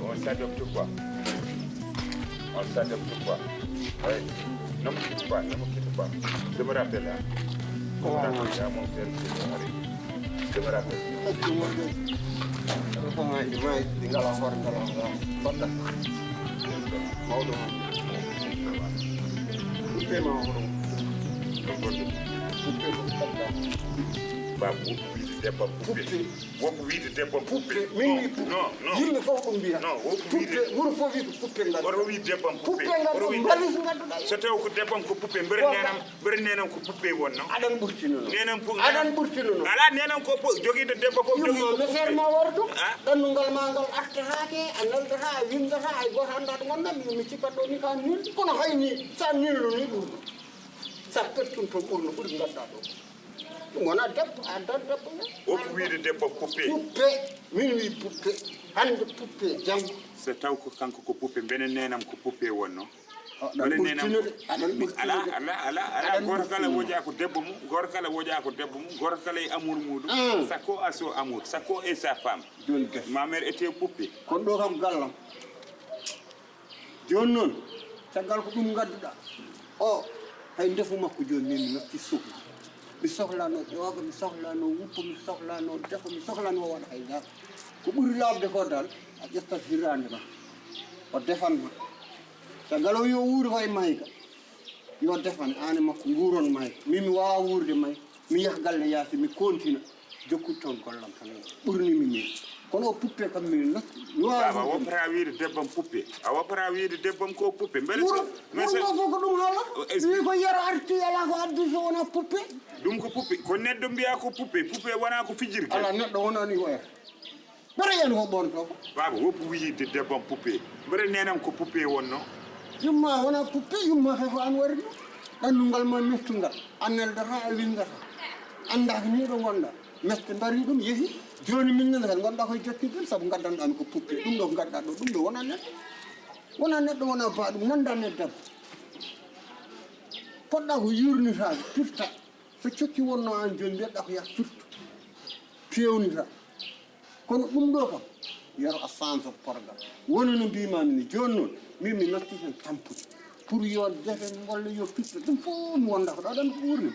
On s'adopte quoi? On s'adopte quoi? Oui. Ne me quitte pas, ne me quitte pas. Je me rappelle, hein. Je me rappelle, à mon père, je me rappelle. Wopu wiide debbo puppe. Non, non. Yimɓe fof ɗum mbiya. Non, wopu wiide. Wuro fof wi ko puppe ngal. Oɗo wi debbam puppe. Puppe ngal balis ngadduɗa. So taw ko debbam ko puppe mbere nenam ko puppe wonno. Aɗan ɓurtinono. Nenam pour aɗan ɓurtinono. ala nenam ko joguide debbo fof jogi ko puppe. Yumma ma war ɗum. Ɗannungal ma ngal artatake, a naldata, a windata, hay goto anda ɗo gonɗa mi cikkat ɗo ni ka nilde. Kono hayni sa nillu ni ɗum. Sa pertun toon ɓurno ɓuri gadda ɗo. Wona debbo a dan debbo wopu wiide debbo puppe min wi puppe hande puppe janggo so taw ko kanko ko puppe mbene nenam ko puppe wonno mbene nenam ala goto kala woja ko debbo mum goto kala woja ko debbo mum goto kala e amour muɗum sakko a so amour sakko et sa femme joni gas ma mère était puppe kon ɗo kam gallam joni noon caggal ko ɗum gadduɗa o hay ndefu makko joni min natti suhla mi sohlano ƴooga mi sohlano wuppa mi sohlano defo mi sohlano waɗa hay dara ko ɓuri labde ko dal a ƴettat hirande ma o defanma caggal o yo wuuri koye mayga yo defan ane makko nguuron mayga min mi wawa wuurde may mi yaha galle yaasi mi continue jokkut toon gollam tan ɓurnimi min kono o puppe kam min natti mi wawa woppata wiide debbam puppe a woppata wiide debbam ko puppe mbele wuro fof ko ɗum haala wi ko yero arti ala ko addi so wona puppe ɗum ko puppe ko neɗɗo mbiya ko puppe puppe wona ko fijirde ala neɗɗo wonani ko ere bara yen ko ɓonto baba woppu wiide debbam puppe mbere nenam ko puppe wonno yumma wona puppe yumma fefo an wari ɗum ɗannungal ma meftungal a neldata a windata andaka ni ɗo gonɗa mefte mbari ɗum yeehi joni min nene tan gonɗa koye jokkidel saabu gaddanɗami ko puppe ɗum ɗo ko gadɗa ɗo ɗum ɗo wona neɗɗo wona ba ɗum nandane debbo poɗɗa ko yurnitade firta so cokki wonno an joni mbiyeɗa ko yaa firtu fewnita kono ɗum ɗo kam yero a change programme woni no mbimami ni joni noon min mi natti hen tampude pour yo defen walla yo firta ɗum fof mi wonda ko ɗo ɗon ko ɓurni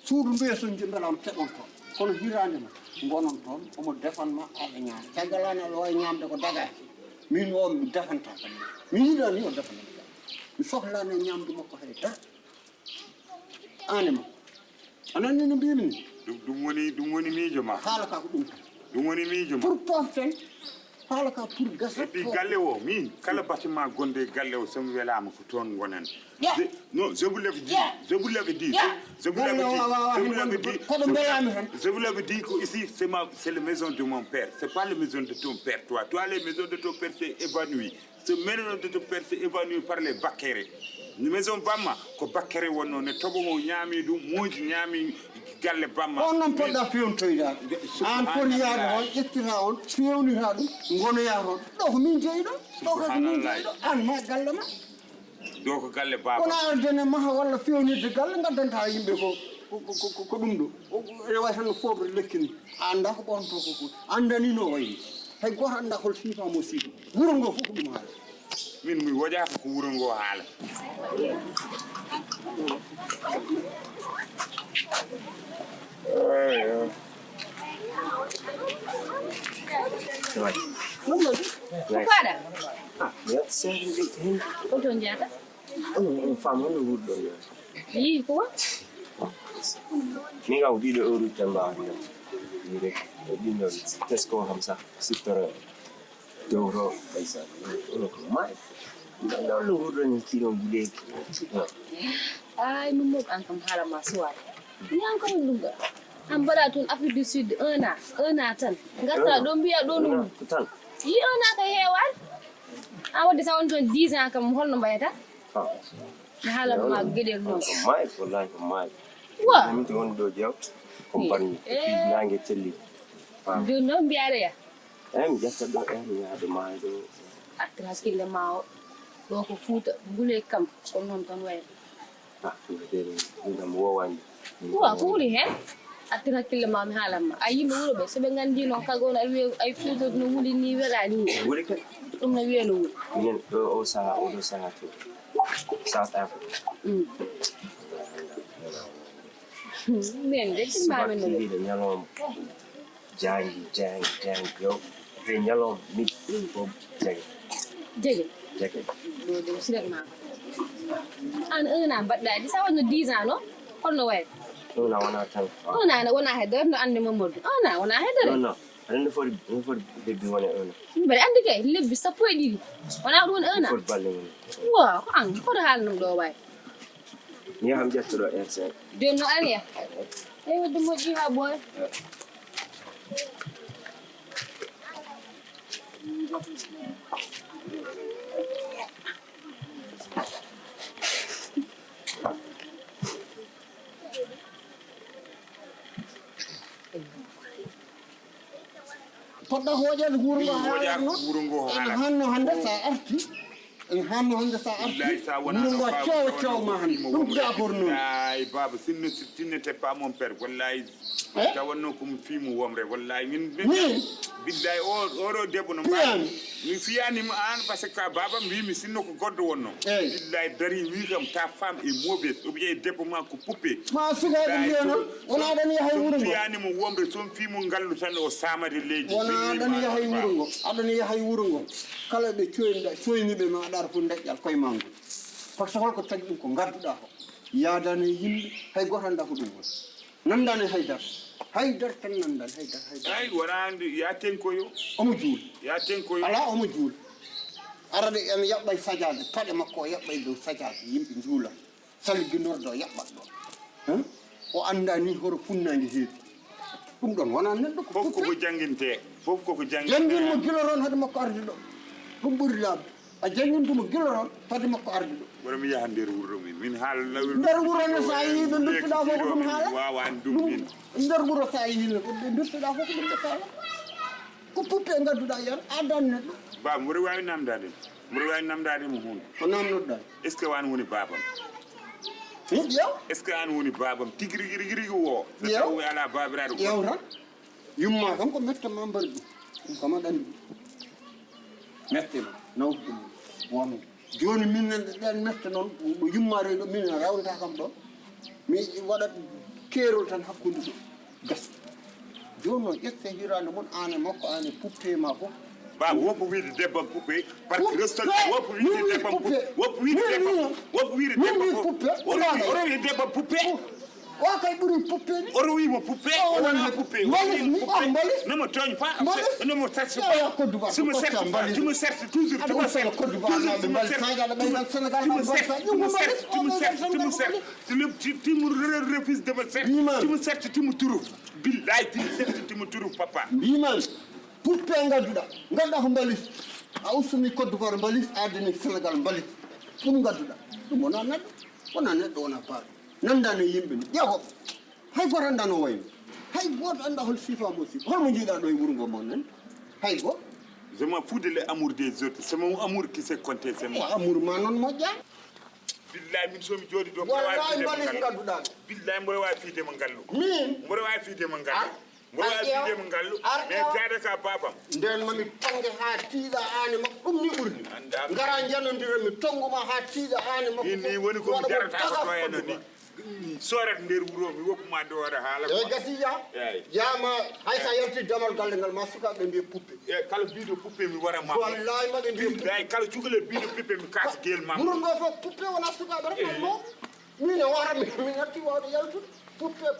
suudu mbeesoji belam teɗon toon kono hirande ma gonon toon omo defanma aɗa ñaama caggalani aɗa wawi ñamde ko dagaki min o mi defanta kam mi yiɗani o defana mi sohlani ñamde makko hay dara anema ananni no mbimi ni ɗum woni miijo ma haala ka ko ɗum tan ɗum woni miijo ma pour poften haala ka pour gasa epi galle o min kala bâtiment gonde galle o somi welama ko toon gonan non je vous l'avais dit je vous l'avais dit je vous l'avais dit que ici c'est la maison de mon père c'est pas la maison de ton père toi les maisons de ton père c'est évanoui ce maison de ton père c'est évanoui par les bakkere maison bamma ko bakkere wonno ne togo mo ñaami ɗum moji ñaami galle bamma on noon poɗɗa fewntoydade an foti yaade on ƴettita on fewnita ɗum gonoya toon ɗo ko min jeeyiɗo ɗo koko min jeeyiɗo an ma galle ma ɗo ko galle baba wona ardene maha walla fewnirde galle gaddanta yimɓe ko ɗum ɗo rewa tan no fobre lekki ni a anda ko ɓonto koko andanino wayni hay goto anda hol sifamo sifa wuro ngo fof ko ɗum haala min mi wojaka ko wuro ngo haala Pada? Ya, saya Oto njata? on femme on would do. Yi ko? Mi ga wudi da uru tamba ni. Ni rek di no test ko hamsa sitora doro baisa. Ko mai. Da lu wodo ni kilo bude. Ay mum an kam hala ma suwa. Ni an kam lunga. An bada tun Afrique du Sud 1 an tan. Ngata do biya do nu. Tan. Yi 1 an ka hewan. An wadi sa on ton 10 ans kam holno bayata. Hala ma gedel non. Mai wallahi mai. Wa. Mi to on do jaw. Compagnie. Nange telli. Do non biya ya. Mi jatta do ya do mai do. Atra kille ma do ko futa bule kam ko non ton way. Fuudere ndam wowani. Wa ko wuli hen. Atra kille ma mi hala ma. Ayi mo wuro be so be ngandi non kago na ay futa no wuli ni wela ni. Wuri ka Dum na welo. Yen o sa to South Africa. Men de tin ma men no. Di nyalom jang yo. Ve nyalom mit ko Jege. Do do sidak ma. An na badda di sa wonno 10 ans no? Holno way. No wana tan. Na wona hedder no ande Mamadou. Na wona hedder. No. Ande for lebbi wona ona. Bari ande kay lebbi sappo e didi. Wona don For balle wona. Wa ko an ko do hal num do way. Ni ham jatto RC. Jonno aniya. Ay wadde mo jiha boy. poɗɗa hoƴade wuuro ngo hanno hannde sa arti en hanno hannde sa arti wuuro ngo cowa cowma hannde ɗum d'accord noon ay baba sinnete pas mon père wallahi tawanno komi fiimo womre wallahi min billahi oɗo debbo no mbawi mi fiyanima an par ce que babam wimi sinno ko goddo wonno billahi dari wi kam ta femme est mauvaise ou bien debbo ma ko poupée ma sukaɓe mbiya noon wona ɗani yahay wuuro ngo fiyanima womre son fiimo ngallu tan o samade leydi wona aɗani yahay wuuro ngo aɗani yahay wuuro ngo kala ɓe coyniɓe ma aɗara fof deƴƴal koye ma ngo par ce que holko tagi ɗum ko gadduɗa ko yaadani yimɓe hay goto anda ko ɗum woni nandani haydar tan nandani haydar ay wona ya tenkoyo omo juul ya tenkoyo ala omo juul arade en yaɓɓay sajade paɗe makko o yaɓɓay dow sajade yimɓe juula salguinordo yaɓɓat ɗo o anda ni hoto funnangue heedi ɗum ɗon wona neɗɗo ko fof koko jangguinte fof koko jangguinmo guila toon haade makko arde ɗo ɗum ɓuuri laabde a jangguintumo guila toon haade makko arde ɗo wona mi yaha nder wurro min haala lawol nder wuro ne sa yiiɓe duttuɗa fof ko ɗum haala wawan ɗum min nder wuro sa yiino ko duttuɗa fof ko ɗum ɓe kaala ko puppe gadduɗa yan adan neɗɗo baba mboɗo wawi namdademo hunde ko namnoɗɗa est ce que wan woni babam ƴew est ce que an woni babam tigi rigui wo so Ƴew. tawi ala babiraɗo ƴew tan yumma kam ko mettama mbaɗi ɗum kam aɗa andi mettema nawtu ɗum wonde joni min ɗen metta noon ɗo yummare ɗo min rawnta kam ɗo mi waɗat keerol tan hakkude ɗo gasa joni noon ƴette hirande mon an e makko an e puppe ma fof baba woppo wiide debbam poupée par ce que restal woppo wiide debbam woppo wiide debbam poupée o kay ɓuuri puppe ni oto wimo poupée wona poupée nomo tooñ pas nomo sarse pas somo serte toujours timo refuse de me serte timo serte timo turu billahi timo serte timo turu papa mbiman puppe gadduɗa gadduɗa ko mbalis a ustani Côte d'Ivoire mbalis adani Sénégal mbalis ɗum gadduɗa ɗum wona neɗɗo wona paaɗo nandani yimɓe ni ƴeewo hay goto anda no wayno hay goto anda hol sifa mo sifa holmo jiiɗa ɗo e wuuro ngo mon nen hay goto je m'en fous de l'amour des autres c'est mon amour qui s'est compté c'est moi amour ma noon moƴƴa billahi min somi jooɗi ɗo wallahi mbalis gadduɗa billahi mboɗo wawi fiidema ngallu min mboɗo wawi fiidema ngallu mboɗo wawi fiidema ngallu mais jaade ka babam nden mami tongue ha tiiɗa ani makko ɗum ni ɓurdi gara janodira mi tongguma ha tiiɗa ani makko ni woni komi jarata ko ɗo henno ni sorat nder wuro mi woppuma doora haala e gasi ya yama haysa yalti damal galle ngal ma sukaɓe mbiye puppe e kala biiɗo puppe mi wara ma wallahi maɓe mbiye puppe ay kala cukalel biiɗo puppe mi kaasa guel ma ɓuuro ngo fof puppe wona sukaɓe rek mo min e wara min hatti wawde yaltude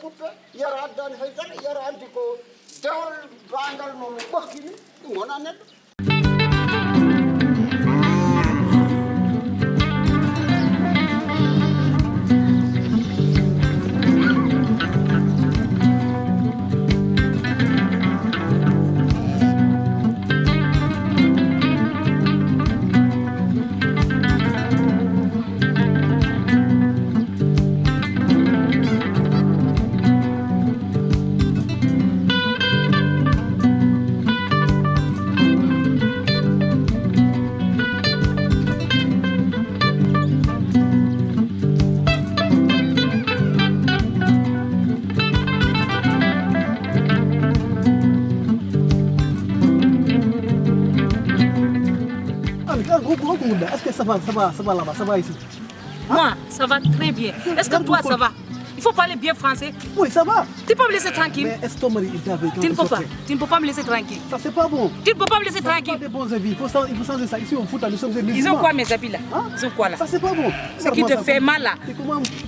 puppe yara addani haydara yara andi ko dewal bangal mo mi ɓokkini ɗum wona neɗɗo Est-ce que ça va là-bas, ça va ici? Moi, ça va très bien. Est-ce que toi, ça va? Il faut parler bien français. Oui, ça va. Tu peux me laisser tranquille? Mais est-ce que ton mari il t'a avec toi? Tu ne peux pas. Tu ne peux pas me laisser tranquille. Ça, c'est pas bon. Tu ne peux pas me laisser Pas tranquille. des bons avis. Il faut changer ça. Ici, au foot, nous sommes des musulmans. Ils ont quoi, mes habits là? Hein? Ils ont quoi là? Ça, c'est pas bon. Ce qui te fait mal là.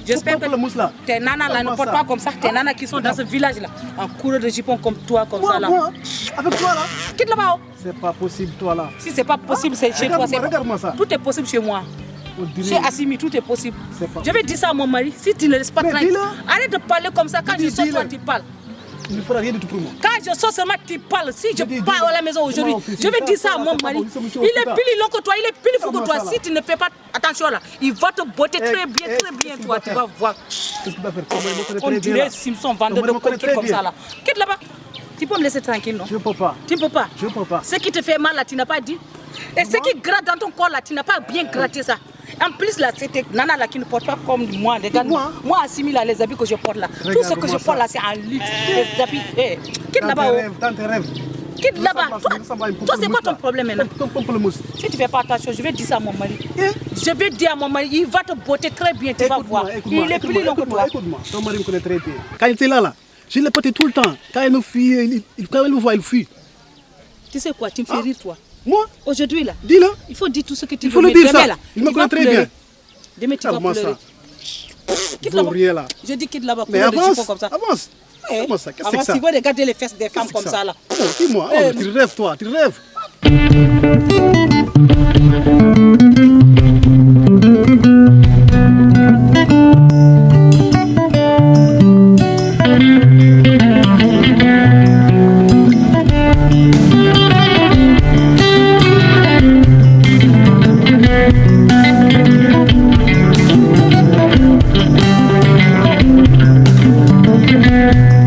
J'espère que le mousse là. tes nanas là ne portent pas comme ça. Tes nanas qui sont dans ce village là, en coureur de jupon comme toi, comme ça là. Moi, avec toi là. Quitte là-bas. C'est pas possible, toi là. Si c'est pas possible, c'est chez toi. Regarde-moi ça. Tout est possible chez moi. Chez Assimi, tout est possible. Pas Je vais dire ça à mon mari. Si tu ne laisses pas tranquille, arrête de parler comme ça. Quand je sors, toi, tu parles. Il ne fera rien du tout pour moi. Quand je sors seulement, tu parles. Si je pars à la maison aujourd'hui, je vais dire ça à mon mari. Il est plus long que toi, il est plus fort que toi. Si tu ne fais pas attention là, il va te botter très bien, toi. Tu vas voir. Qu'est-ce qu'il va faire? On dirait Simpson vendeur de coquilles comme ça là. Quitte là-bas. Tu peux me laisser tranquille, non? Je ne peux pas. Tu ne peux pas? Je ne peux pas. Ce qui te fait mal là, tu n'as pas dit. Et ce qui gratte dans ton corps là, tu n'as pas bien gratté ça. En plus là, c'était Nana là qui ne porte pas comme moi. Regarde, moi Assimi là, les habits que je porte là, tout ce que je porte là, c'est en luxe. Les habits, quitte là-bas. Dans tes rêves. Quitte là-bas. Toi, c'est quoi ton problème maintenant? Si tu ne fais pas attention, je vais dire ça à mon mari. Je vais dire à mon mari, il va te botter très bien, tu vas voir. Il est plus long que toi. Écoute-moi, ton mari me connaît très bien. Quand il était là, je l'ai porté tout le temps. Quand il me fuit, quand il me voit, il fuit. Tu sais quoi, tu me fais rire toi. Moi? Aujourd'hui là. Dis-le. Il faut dire tout ce que tu veux. Il faut le dire ça. Là, il me connaît très bien. Demain tu vas pleurer. Quitte là-bas. Je dis quitte là-bas. Mais avance, comme ça. avance. Comment ça? Qu'est-ce que c'est ça? Tu vas regarder les fesses des femmes comme ça là. Dis-moi, tu rêves toi, tu rêves. Thank you.